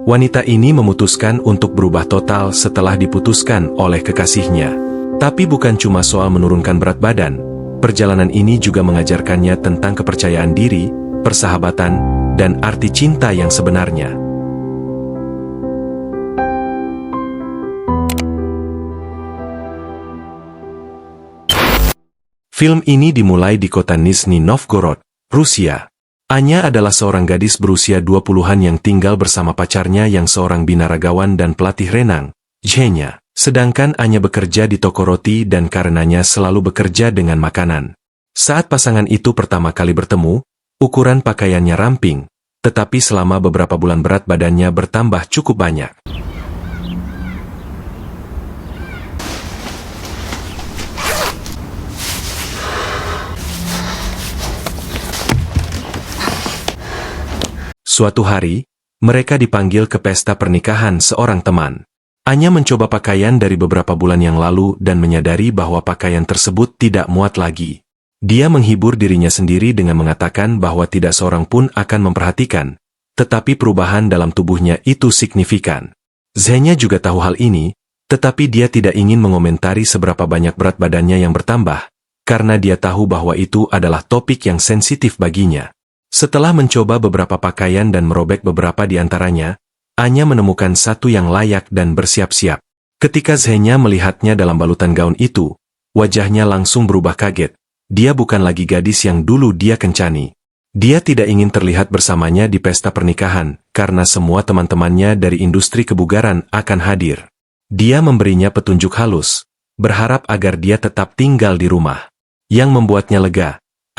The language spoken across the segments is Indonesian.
Wanita ini memutuskan untuk berubah total setelah diputuskan oleh kekasihnya. Tapi bukan cuma soal menurunkan berat badan, perjalanan ini juga mengajarkannya tentang kepercayaan diri, persahabatan, dan arti cinta yang sebenarnya. Film ini dimulai di kota Nizhny Novgorod, Rusia. Anya adalah seorang gadis berusia 20-an yang tinggal bersama pacarnya yang seorang binaragawan dan pelatih renang, Zhenya. Sedangkan Anya bekerja di toko roti dan karenanya selalu bekerja dengan makanan. Saat pasangan itu pertama kali bertemu, ukuran pakaiannya ramping, tetapi selama beberapa bulan berat badannya bertambah cukup banyak. Suatu hari, mereka dipanggil ke pesta pernikahan seorang teman. Anya mencoba pakaian dari beberapa bulan yang lalu dan menyadari bahwa pakaian tersebut tidak muat lagi. Dia menghibur dirinya sendiri dengan mengatakan bahwa tidak seorang pun akan memperhatikan, tetapi perubahan dalam tubuhnya itu signifikan. Zhenya juga tahu hal ini, tetapi dia tidak ingin mengomentari seberapa banyak berat badannya yang bertambah, karena dia tahu bahwa itu adalah topik yang sensitif baginya. Setelah mencoba beberapa pakaian dan merobek beberapa di antaranya, Anya menemukan satu yang layak dan bersiap-siap. Ketika Zhenya melihatnya dalam balutan gaun itu, wajahnya langsung berubah kaget. Dia bukan lagi gadis yang dulu dia kencani. Dia tidak ingin terlihat bersamanya di pesta pernikahan, karena semua teman-temannya dari industri kebugaran akan hadir. Dia memberinya petunjuk halus, berharap agar dia tetap tinggal di rumah. Yang membuatnya lega,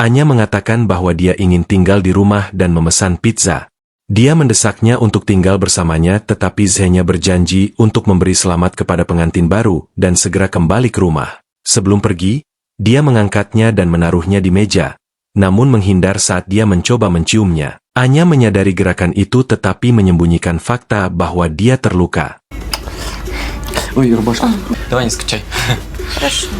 Anya mengatakan bahwa dia ingin tinggal di rumah dan memesan pizza. Dia mendesaknya untuk tinggal bersamanya, tetapi Zhenya berjanji untuk memberi selamat kepada pengantin baru dan segera kembali ke rumah. Sebelum pergi, dia mengangkatnya dan menaruhnya di meja, namun menghindar saat dia mencoba menciumnya. Anya menyadari gerakan itu tetapi menyembunyikan fakta bahwa dia terluka. Ой, рубашка. Давай не скачай. Хорошо.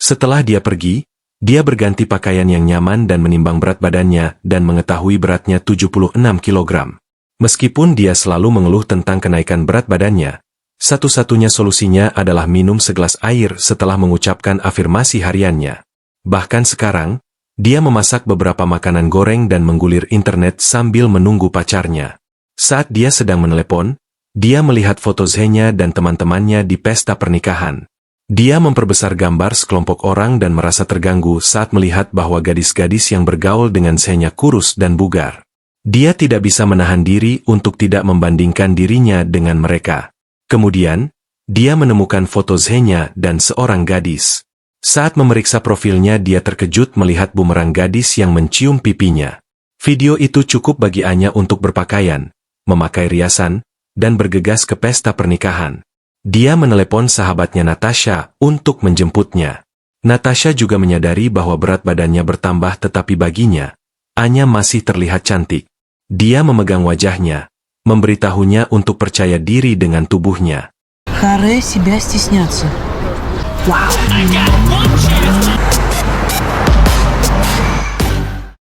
Setelah dia pergi, dia berganti pakaian yang nyaman dan menimbang berat badannya dan mengetahui beratnya 76 kg. Meskipun dia selalu mengeluh tentang kenaikan berat badannya, satu-satunya solusinya adalah minum segelas air setelah mengucapkan afirmasi hariannya. Bahkan sekarang, dia memasak beberapa makanan goreng dan menggulir internet sambil menunggu pacarnya. Saat dia sedang menelepon, dia melihat foto Zhenya dan teman-temannya di pesta pernikahan. Dia memperbesar gambar sekelompok orang dan merasa terganggu saat melihat bahwa gadis-gadis yang bergaul dengan Zhenya kurus dan bugar. Dia tidak bisa menahan diri untuk tidak membandingkan dirinya dengan mereka. Kemudian, dia menemukan foto Zhenya dan seorang gadis. Saat memeriksa profilnya, dia terkejut melihat bumerang gadis yang mencium pipinya. Video itu cukup bagi Anya untuk berpakaian, memakai riasan, dan bergegas ke pesta pernikahan. Dia menelepon sahabatnya Natasha untuk menjemputnya. Natasha juga menyadari bahwa berat badannya bertambah tetapi baginya, Anya masih terlihat cantik. Dia memegang wajahnya, memberitahunya untuk percaya diri dengan tubuhnya. Харе себя стесняться. Вау.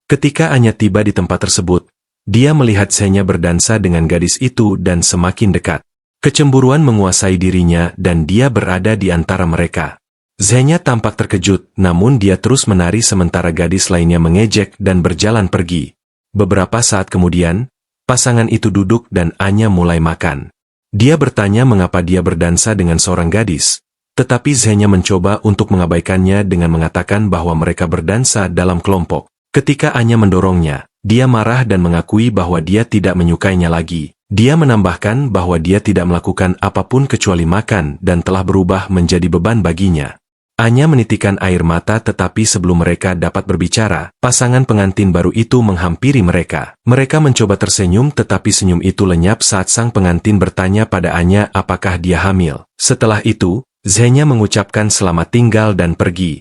Ketika Anya tiba di tempat tersebut, dia melihat Zhenya berdansa dengan gadis itu dan semakin dekat. Kecemburuan menguasai dirinya dan dia berada di antara mereka. Zhenya tampak terkejut, namun dia terus menari sementara gadis lainnya mengejek dan berjalan pergi. Beberapa saat kemudian, pasangan itu duduk dan Anya mulai makan. Dia bertanya mengapa dia berdansa dengan seorang gadis, tetapi Zhenya mencoba untuk mengabaikannya dengan mengatakan bahwa mereka berdansa dalam kelompok. Ketika Anya mendorongnya, dia marah dan mengakui bahwa dia tidak menyukainya lagi. Dia menambahkan bahwa dia tidak melakukan apapun kecuali makan dan telah berubah menjadi beban baginya. Anya menitikan air mata tetapi sebelum mereka dapat berbicara, pasangan pengantin baru itu menghampiri mereka. Mereka mencoba tersenyum tetapi senyum itu lenyap saat sang pengantin bertanya pada Anya apakah dia hamil. Setelah itu, Zhenya mengucapkan selamat tinggal dan pergi.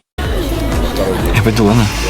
Betul, Ana.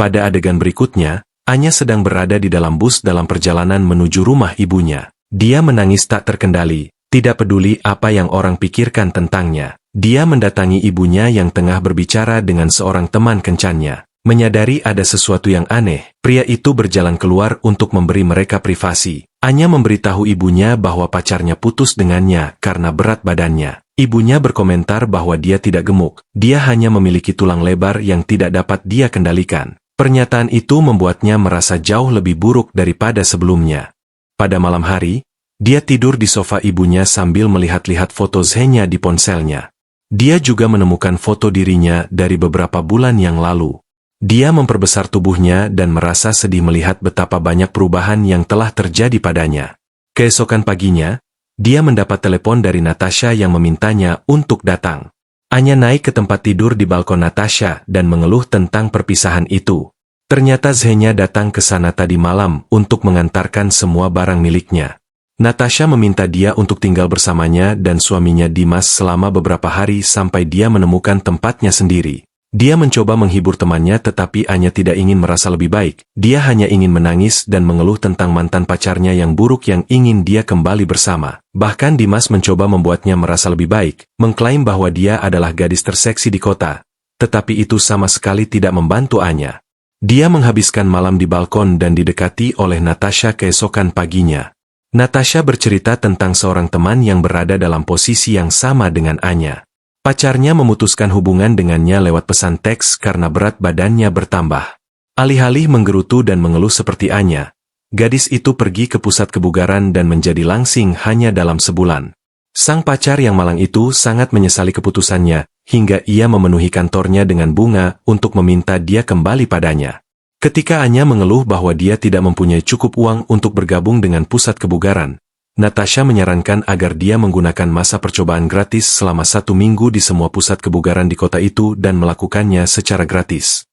Pada adegan berikutnya, Anya sedang berada di dalam bus dalam perjalanan menuju rumah ibunya. Dia menangis tak terkendali, tidak peduli apa yang orang pikirkan tentangnya. Dia mendatangi ibunya yang tengah berbicara dengan seorang teman kencannya. Menyadari ada sesuatu yang aneh, pria itu berjalan keluar untuk memberi mereka privasi. Anya memberitahu ibunya bahwa pacarnya putus dengannya karena berat badannya. Ibunya berkomentar bahwa dia tidak gemuk, dia hanya memiliki tulang lebar yang tidak dapat dia kendalikan. Pernyataan itu membuatnya merasa jauh lebih buruk daripada sebelumnya. Pada malam hari, dia tidur di sofa ibunya sambil melihat-lihat foto Zhenya di ponselnya. Dia juga menemukan foto dirinya dari beberapa bulan yang lalu. Dia memperbesar tubuhnya dan merasa sedih melihat betapa banyak perubahan yang telah terjadi padanya. Keesokan paginya, dia mendapat telepon dari Natasha yang memintanya untuk datang. Anya naik ke tempat tidur di balkon Natasha dan mengeluh tentang perpisahan itu. Ternyata Zhenya datang ke sana tadi malam untuk mengantarkan semua barang miliknya. Natasha meminta dia untuk tinggal bersamanya dan suaminya Dimas selama beberapa hari sampai dia menemukan tempatnya sendiri. Dia mencoba menghibur temannya tetapi Anya tidak ingin merasa lebih baik. Dia hanya ingin menangis dan mengeluh tentang mantan pacarnya yang buruk yang ingin dia kembali bersama. Bahkan Dimas mencoba membuatnya merasa lebih baik, mengklaim bahwa dia adalah gadis terseksi di kota. Tetapi itu sama sekali tidak membantu Anya. Dia menghabiskan malam di balkon dan didekati oleh Natasha keesokan paginya. Natasha bercerita tentang seorang teman yang berada dalam posisi yang sama dengan Anya. Pacarnya memutuskan hubungan dengannya lewat pesan teks karena berat badannya bertambah. Alih-alih menggerutu dan mengeluh seperti Anya, gadis itu pergi ke pusat kebugaran dan menjadi langsing hanya dalam sebulan. Sang pacar yang malang itu sangat menyesali keputusannya, hingga ia memenuhi kantornya dengan bunga untuk meminta dia kembali padanya. Ketika Anya mengeluh bahwa dia tidak mempunyai cukup uang untuk bergabung dengan pusat kebugaran, Natasha menyarankan agar dia menggunakan masa percobaan gratis selama 1 minggu di semua pusat kebugaran di kota itu dan melakukannya secara gratis.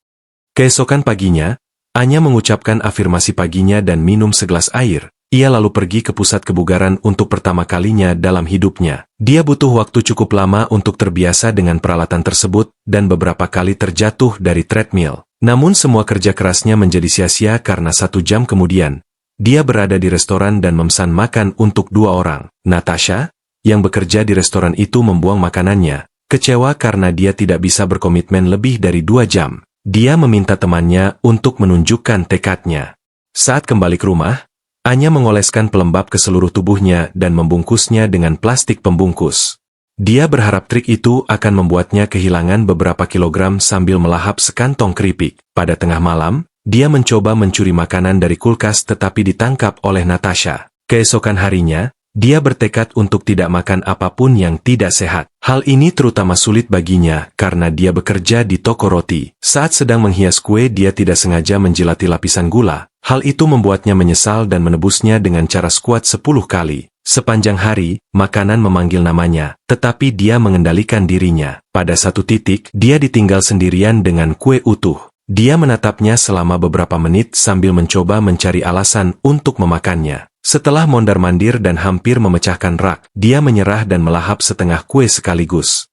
Keesokan paginya, Anya mengucapkan afirmasi paginya dan minum segelas air. Ia lalu pergi ke pusat kebugaran untuk pertama kalinya dalam hidupnya. Dia butuh waktu cukup lama untuk terbiasa dengan peralatan tersebut dan beberapa kali terjatuh dari treadmill. Namun semua kerja kerasnya menjadi sia-sia karena 1 jam kemudian, dia berada di restoran dan memesan makan untuk 2 orang. Natasha, yang bekerja di restoran itu membuang makanannya, kecewa karena dia tidak bisa berkomitmen lebih dari 2 jam. Dia meminta temannya untuk menunjukkan tekadnya. Saat kembali ke rumah, Anya mengoleskan pelembab ke seluruh tubuhnya dan membungkusnya dengan plastik pembungkus. Dia berharap trik itu akan membuatnya kehilangan beberapa kilogram sambil melahap sekantong keripik. Pada tengah malam, dia mencoba mencuri makanan dari kulkas tetapi ditangkap oleh Natasha. Keesokan harinya, dia bertekad untuk tidak makan apapun yang tidak sehat. Hal ini terutama sulit baginya karena dia bekerja di toko roti. Saat sedang menghias kue dia tidak sengaja menjilati lapisan gula. Hal itu membuatnya menyesal dan menebusnya dengan cara skuat 10 kali. Sepanjang hari, makanan memanggil namanya, tetapi dia mengendalikan dirinya. Pada satu titik, dia ditinggal sendirian dengan kue utuh. Dia menatapnya selama beberapa menit sambil mencoba mencari alasan untuk memakannya. Setelah mondar-mandir dan hampir memecahkan rak, dia menyerah dan melahap setengah kue sekaligus.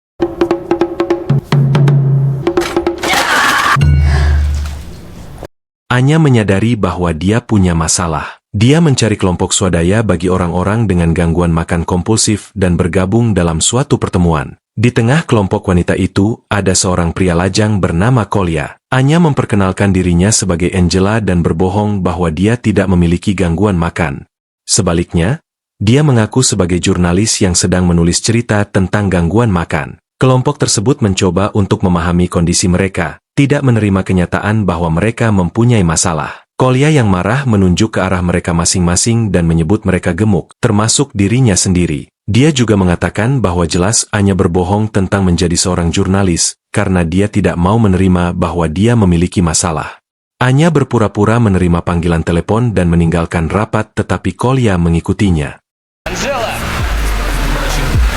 Anya menyadari bahwa dia punya masalah. Dia mencari kelompok swadaya bagi orang-orang dengan gangguan makan kompulsif dan bergabung dalam suatu pertemuan. Di tengah kelompok wanita itu, ada seorang pria lajang bernama Kolya. Anya memperkenalkan dirinya sebagai Angela dan berbohong bahwa dia tidak memiliki gangguan makan. Sebaliknya, dia mengaku sebagai jurnalis yang sedang menulis cerita tentang gangguan makan. Kelompok tersebut mencoba untuk memahami kondisi mereka, tidak menerima kenyataan bahwa mereka mempunyai masalah. Kolya yang marah menunjuk ke arah mereka masing-masing dan menyebut mereka gemuk, termasuk dirinya sendiri. Dia juga mengatakan bahwa jelas Anya berbohong tentang menjadi seorang jurnalis, karena dia tidak mau menerima bahwa dia memiliki masalah. Anya berpura-pura menerima panggilan telepon dan meninggalkan rapat tetapi Kolya mengikutinya. Анжела!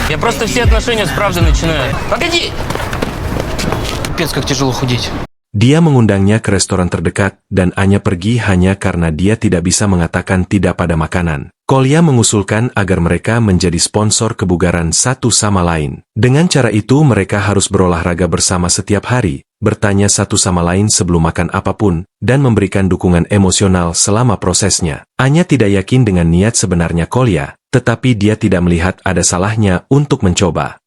Я просто все отношения с правды начинаю. Погоди! Пипец, как тяжело худеть. Dia mengundangnya ke restoran terdekat dan Anya pergi hanya karena dia tidak bisa mengatakan tidak pada makanan. Kolya mengusulkan agar mereka menjadi sponsor kebugaran satu sama lain. Dengan cara itu mereka harus berolahraga bersama setiap hari, bertanya satu sama lain sebelum makan apapun, dan memberikan dukungan emosional selama prosesnya. Anya tidak yakin dengan niat sebenarnya Kolya, tetapi dia tidak melihat ada salahnya untuk mencoba.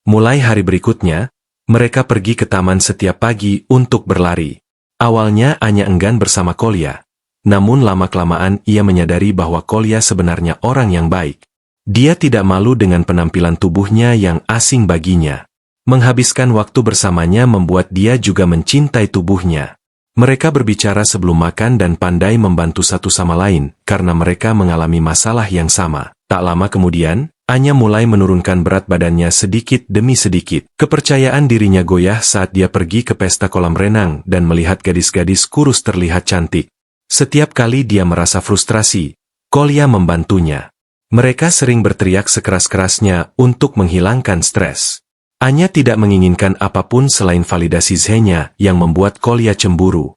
Mulai hari berikutnya, mereka pergi ke taman setiap pagi untuk berlari. Awalnya Anya enggan bersama Kolya. Namun lama-kelamaan ia menyadari bahwa Kolya sebenarnya orang yang baik. Dia tidak malu dengan penampilan tubuhnya yang asing baginya. Menghabiskan waktu bersamanya membuat dia juga mencintai tubuhnya. Mereka berbicara sebelum makan dan pandai membantu satu sama lain karena mereka mengalami masalah yang sama. Tak lama kemudian, Anya mulai menurunkan berat badannya sedikit demi sedikit. Kepercayaan dirinya goyah saat dia pergi ke pesta kolam renang dan melihat gadis-gadis kurus terlihat cantik. Setiap kali dia merasa frustrasi, Kolya membantunya. Mereka sering berteriak sekeras-kerasnya untuk menghilangkan stres. Anya tidak menginginkan apapun selain validasi Zhenya yang membuat Kolya cemburu.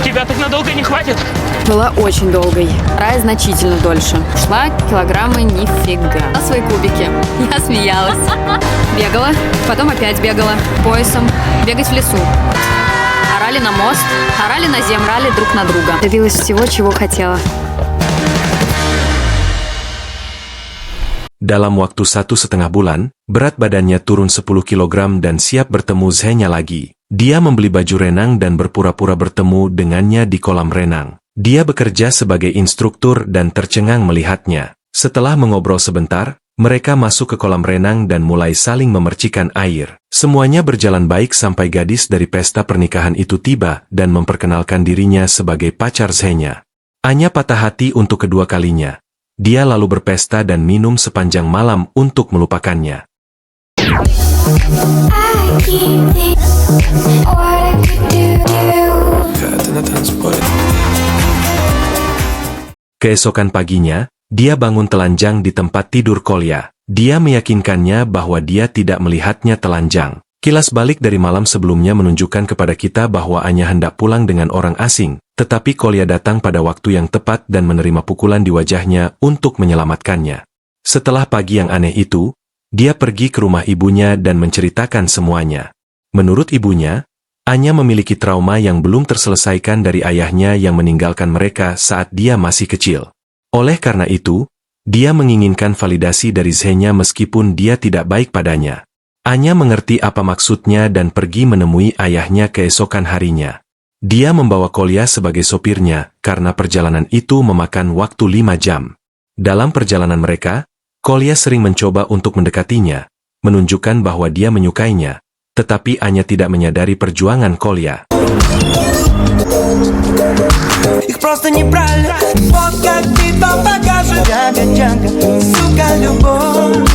Тебя так надолго не хватит? Была очень долгой. Рая значительно дольше. Шла килограммы нифига. На свои кубики. Я смеялась. Бегала, потом опять бегала. Поясом. Бегать в лесу. Орали на мост, орали на землю, орали друг на друга. Добилась всего, чего хотела. Dalam waktu 1,5 bulan, berat badannya turun 10 kg dan siap bertemu Zhenya lagi. Dia membeli baju renang dan berpura-pura bertemu dengannya di kolam renang. Dia bekerja sebagai instruktur dan tercengang melihatnya. Setelah mengobrol sebentar, mereka masuk ke kolam renang dan mulai saling memercikan air. Semuanya berjalan baik sampai gadis dari pesta pernikahan itu tiba dan memperkenalkan dirinya sebagai pacar Zhenya. Anya patah hati untuk kedua kalinya. Dia lalu berpesta dan minum sepanjang malam untuk melupakannya. Keesokan paginya, dia bangun telanjang di tempat tidur Kolya. Dia meyakinkannya bahwa dia tidak melihatnya telanjang. Kilas balik dari malam sebelumnya menunjukkan kepada kita bahwa Anya hendak pulang dengan orang asing, tetapi Kolya datang pada waktu yang tepat dan menerima pukulan di wajahnya untuk menyelamatkannya. Setelah pagi yang aneh itu, dia pergi ke rumah ibunya dan menceritakan semuanya. Menurut ibunya, Anya memiliki trauma yang belum terselesaikan dari ayahnya yang meninggalkan mereka saat dia masih kecil. Oleh karena itu, dia menginginkan validasi dari Zhenya meskipun dia tidak baik padanya. Anya mengerti apa maksudnya dan pergi menemui ayahnya keesokan harinya. Dia membawa Kolya sebagai sopirnya karena perjalanan itu memakan waktu 5 jam. Dalam perjalanan mereka, Kolya sering mencoba untuk mendekatinya, menunjukkan bahwa dia menyukainya, tetapi Anya tidak menyadari perjuangan Kolya. Их просто неправильно. Вот как ты там покажешь. Джага-джага, сука, любовь.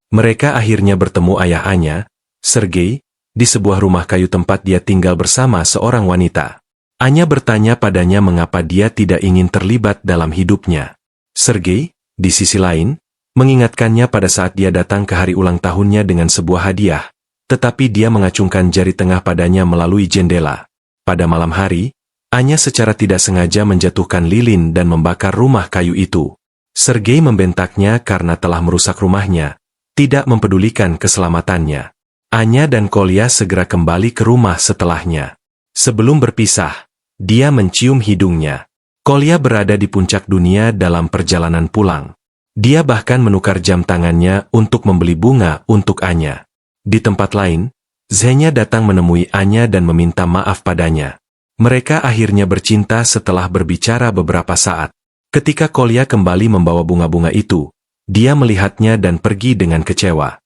Mereka akhirnya bertemu ayah Anya, Sergei, di sebuah rumah kayu tempat dia tinggal bersama seorang wanita. Anya bertanya padanya mengapa dia tidak ingin terlibat dalam hidupnya. Sergei, di sisi lain, mengingatkannya pada saat dia datang ke hari ulang tahunnya dengan sebuah hadiah, tetapi dia mengacungkan jari tengah padanya melalui jendela. Pada malam hari, Anya secara tidak sengaja menjatuhkan lilin dan membakar rumah kayu itu. Sergei membentaknya karena telah merusak rumahnya, tidak mempedulikan keselamatannya. Anya dan Kolya segera kembali ke rumah setelahnya. Sebelum berpisah, dia mencium hidungnya. Kolya berada di puncak dunia dalam perjalanan pulang. Dia bahkan menukar jam tangannya untuk membeli bunga untuk Anya. Di tempat lain, Zhenya datang menemui Anya dan meminta maaf padanya. Mereka akhirnya bercinta setelah berbicara beberapa saat. Ketika Kolya kembali membawa bunga-bunga itu, dia melihatnya dan pergi dengan kecewa.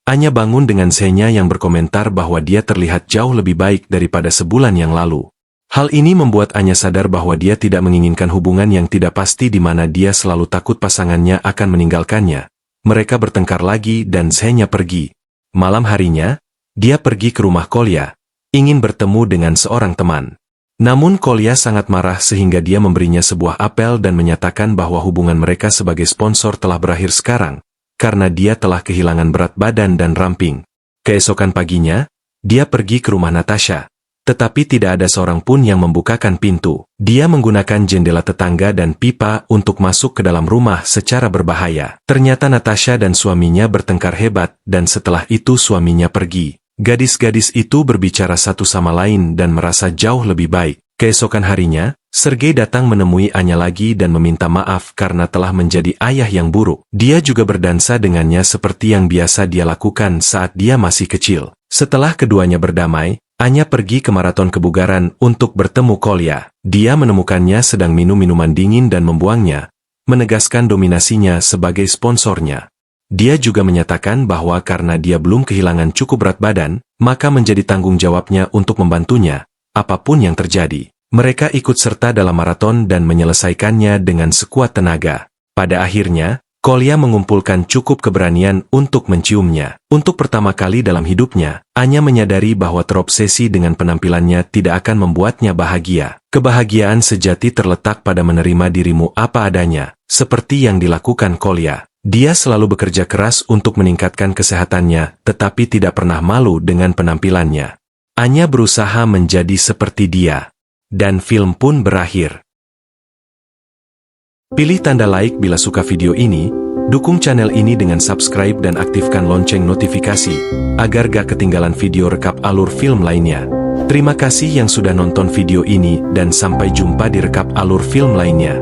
Anya bangun dengan Zhenya yang berkomentar bahwa dia terlihat jauh lebih baik daripada sebulan yang lalu. Hal ini membuat Anya sadar bahwa dia tidak menginginkan hubungan yang tidak pasti di mana dia selalu takut pasangannya akan meninggalkannya. Mereka bertengkar lagi dan Zhenya pergi. Malam harinya, dia pergi ke rumah Kolya, ingin bertemu dengan seorang teman. Namun Kolya sangat marah sehingga dia memberinya sebuah apel dan menyatakan bahwa hubungan mereka sebagai sponsor telah berakhir sekarang, karena dia telah kehilangan berat badan dan ramping. Keesokan paginya, dia pergi ke rumah Natasha, tetapi tidak ada seorang pun yang membukakan pintu. Dia menggunakan jendela tetangga dan pipa untuk masuk ke dalam rumah secara berbahaya. Ternyata Natasha dan suaminya bertengkar hebat dan setelah itu suaminya pergi. Gadis-gadis itu berbicara satu sama lain dan merasa jauh lebih baik. Keesokan harinya, Sergei datang menemui Anya lagi dan meminta maaf karena telah menjadi ayah yang buruk. Dia juga berdansa dengannya seperti yang biasa dia lakukan saat dia masih kecil. Setelah keduanya berdamai, Anya pergi ke maraton kebugaran untuk bertemu Kolya. Dia menemukannya sedang minum minuman dingin dan membuangnya, menegaskan dominasinya sebagai sponsornya. Dia juga menyatakan bahwa karena dia belum kehilangan cukup berat badan, maka menjadi tanggung jawabnya untuk membantunya, apapun yang terjadi. Mereka ikut serta dalam maraton dan menyelesaikannya dengan sekuat tenaga. Pada akhirnya, Kolya mengumpulkan cukup keberanian untuk menciumnya. Untuk pertama kali dalam hidupnya, Anya menyadari bahwa terobsesi dengan penampilannya tidak akan membuatnya bahagia. Kebahagiaan sejati terletak pada menerima dirimu apa adanya, seperti yang dilakukan Kolya. Dia selalu bekerja keras untuk meningkatkan kesehatannya, tetapi tidak pernah malu dengan penampilannya. Anya berusaha menjadi seperti dia. Dan film pun berakhir. Pilih tanda like bila suka video ini, dukung channel ini dengan subscribe dan aktifkan lonceng notifikasi, agar gak ketinggalan video rekap alur film lainnya. Terima kasih yang sudah nonton video ini dan sampai jumpa di rekap alur film lainnya.